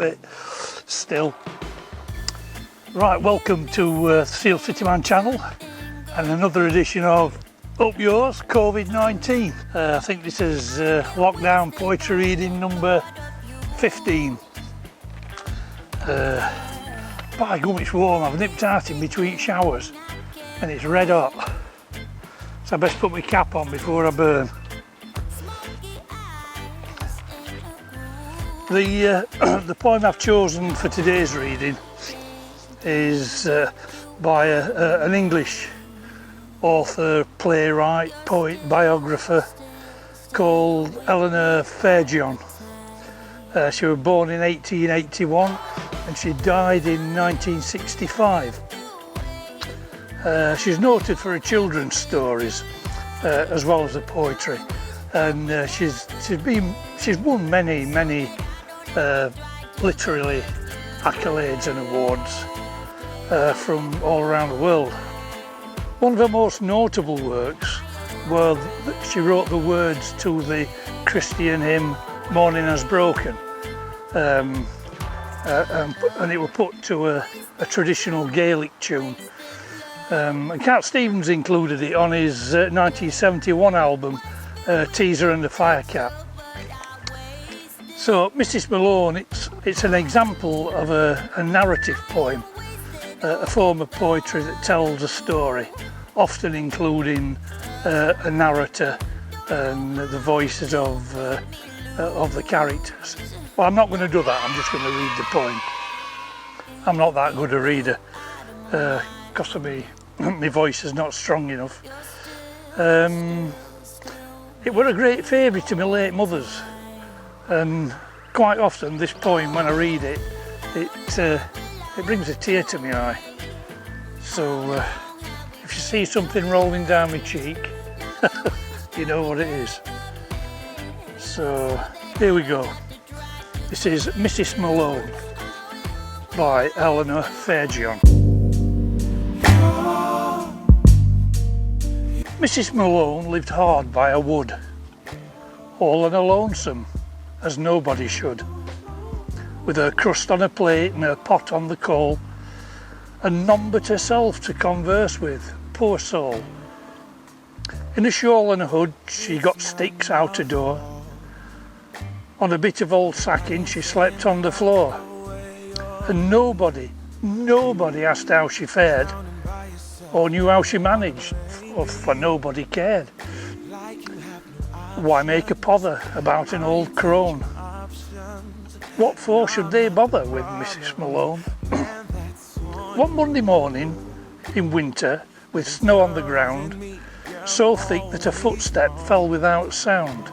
bit still. Right, welcome to Steelcityman channel and another edition of Up Yours COVID-19. I think this is lockdown poetry reading number 15. By gum, it's warm. I've nipped out in between showers and it's red hot, so I best put my cap on before I burn. The poem I've chosen for today's reading is by an English author, playwright, poet, biographer called Eleanor Fairjohn. She was born in 1881 and she died in 1965. She's noted for her children's stories as well as the poetry, and she's won many literary accolades and awards from all around the world. One of her most notable works was that she wrote the words to the Christian hymn "Morning Has Broken," and it was put to a traditional Gaelic tune. And Cat Stevens included it on his 1971 album Teaser and the Firecat. So Mrs. Malone, it's an example of a narrative poem, a form of poetry that tells a story, often including a narrator and the voices of the characters. Well, I'm not going to do that, I'm just going to read the poem. I'm not that good a reader because of my voice is not strong enough. It was a great favourite to my late mother's, and quite often this poem, when I read it, it brings a tear to my eye. So if you see something rolling down my cheek, you know what it is. So here we go. This is Mrs. Malone by Eleanor Fairjohn. Mrs. Malone lived hard by a wood, all on a lonesome, as nobody should, with her crust on her plate and her pot on the coal, and none but herself to converse with, poor soul. In a shawl and a hood she got sticks out a door, on a bit of old sacking she slept on the floor, and nobody asked how she fared, or knew how she managed, for nobody cared. Why make a pother about an old crone? What for should they bother with Mrs. Malone? One Monday morning in winter, with snow on the ground, so thick that a footstep fell without sound,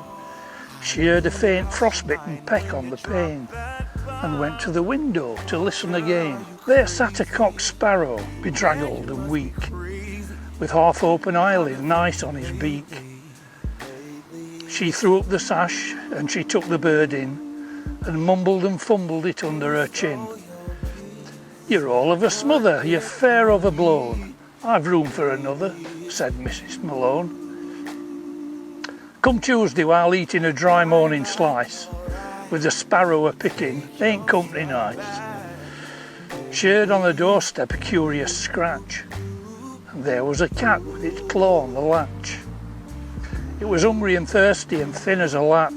she heard a faint frostbitten peck on the pane, and went to the window to listen again. There sat a cock sparrow, bedraggled and weak, with half-open eyelid nice on his beak. She threw up the sash and she took the bird in, and mumbled and fumbled it under her chin. "You're all of a smother, you're fair overblown. I've room for another," said Mrs. Malone. "Come Tuesday, while eating a dry morning slice, with the sparrow a-picking, ain't company nice." She heard on the doorstep a curious scratch, and there was a cat with its claw on the latch. It was hungry and thirsty and thin as a lat,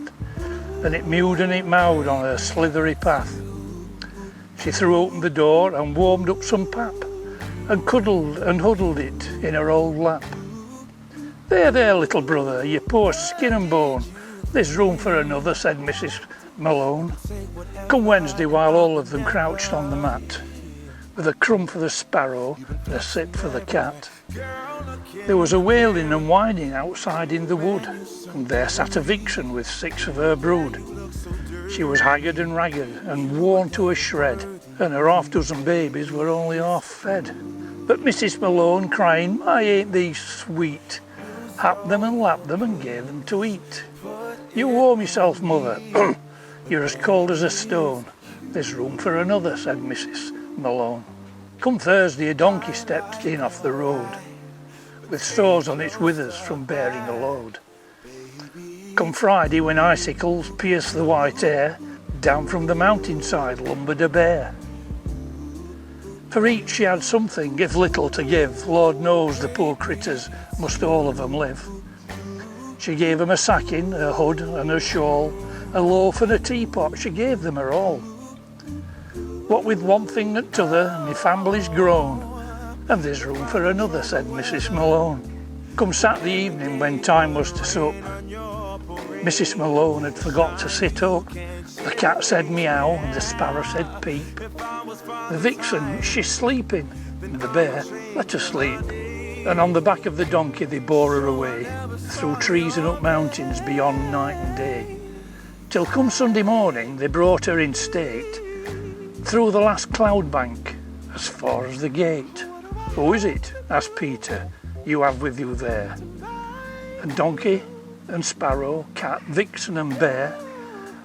and it mewed and it mowed on her slithery path. She threw open the door and warmed up some pap, and cuddled and huddled it in her old lap. There, little brother, you poor skin and bone, there's room for another," said Mrs. Malone. Come Wednesday, while all of them crouched on the mat, with a crumb for the sparrow and a sip for the cat. There was a wailing and whining outside in the wood, and there sat a vixen with 6 of her brood. She was haggard and ragged and worn to a shred, and her half-dozen babies were only half fed. But Mrs. Malone, crying, "My, ain't these sweet?" happed them and lapped them and gave them to eat. "You warm yourself, mother, you're as cold as a stone. There's room for another," said Mrs. Malone. Come Thursday, a donkey stepped in off the road, with sores on its withers from bearing a load. Come Friday, when icicles pierced the white air, Down from the mountainside lumbered a bear. For each she had something, if little to give. Lord knows the poor critters must all of them live. She gave them a sacking, a hood and a shawl, a loaf and a teapot, she gave them her all. What with one thing and t'other, me family's grown, and there's room for another, said Mrs. Malone. Come Saturday evening when time was to sup, Mrs. Malone had forgot to sit up. The cat said meow and the sparrow said peep. The vixen, she's sleeping, and the bear let her sleep. And on the back of the donkey they bore her away, through trees and up mountains beyond night and day. Till come Sunday morning they brought her in state, through the last cloud bank, as far as the gate. Who is it, asked Peter, you have with you there? And donkey and sparrow, cat, vixen and bear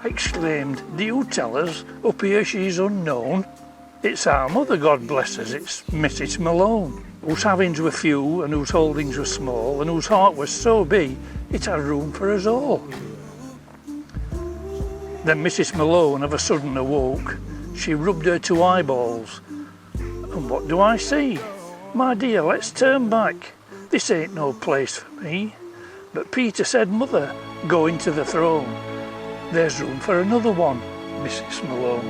exclaimed, do you tell us up here she's unknown? It's our mother, God bless us, it's Mrs. Malone, whose havings were few and whose holdings were small, and whose heart was so big it had room for us all. Then Mrs. Malone of a sudden awoke. She rubbed her two eyeballs. And what do I see? My dear, let's turn back. This ain't no place for me. But Peter said, Mother, go into the throne. There's room for another one, Mrs. Malone.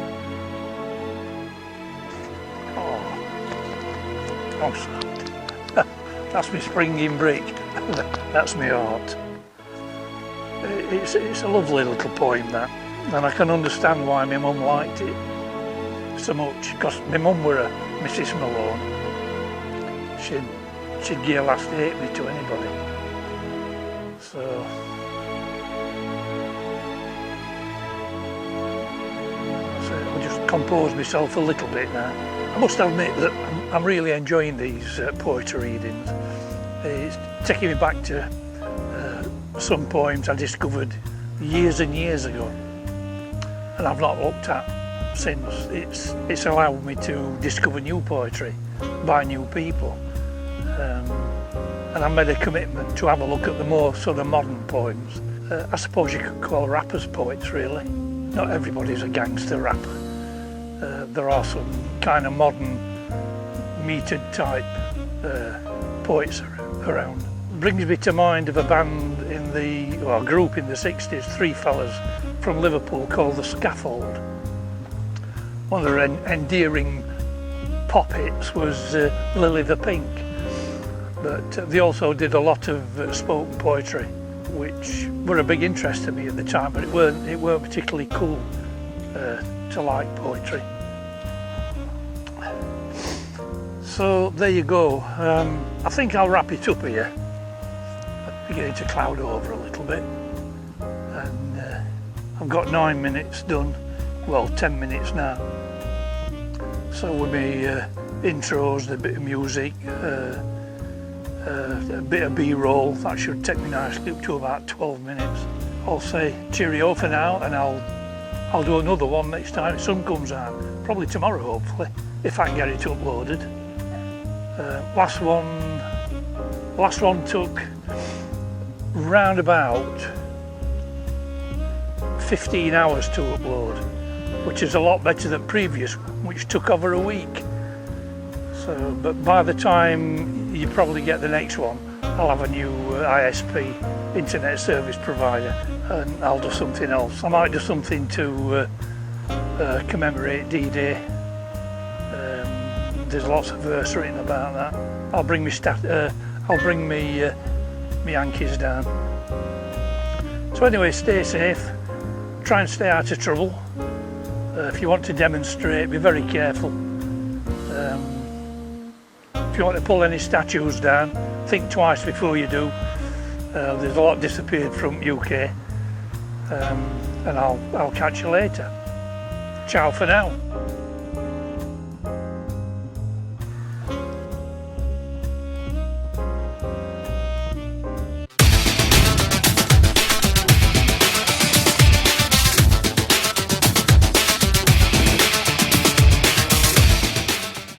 Oh, that's me springing brick. That's me heart. It's a lovely little poem, that. And I can understand why my mum liked it so much, because my mum were a Mrs. Malone. She'd give her last halfpenny to anybody. So I'll just compose myself a little bit now. I must admit that I'm really enjoying these poetry readings. It's taking me back to some poems I discovered years and years ago, and I've not looked at since. It's allowed me to discover new poetry by new people, and I made a commitment to have a look at the more sort of modern poems. I suppose you could call rappers poets, really. Not everybody's a gangster rapper. There are some kind of modern metered type poets around. Brings me to mind of a band a group in the 60s, three fellas from Liverpool called The Scaffold. One of their endearing pop hits was Lily the Pink, but they also did a lot of spoken poetry, which were a big interest to me at the time, but it weren't particularly cool to like poetry. So there you go. I think I'll wrap it up here. I'm beginning to cloud over a little bit, and I've got 9 minutes done, well 10 minutes now. So with me intros, a bit of music, a bit of B-roll, that should take me nicely up to about 12 minutes. I'll say cheerio for now, and I'll do another one next time the sun comes out, probably tomorrow hopefully, if I can get it uploaded. Last one took round about 15 hours to upload, which is a lot better than previous, which took over a week. So, but by the time you probably get the next one, I'll have a new ISP, internet service provider, and I'll do something else. I might do something to commemorate D-Day. There's lots of verse written about that. I'll bring me Yankees down. So anyway, stay safe. Try and stay out of trouble. If you want to demonstrate, be very careful. If you want to pull any statues down, think twice before you do. There's a lot disappeared from UK, and I'll catch you later. Ciao for now.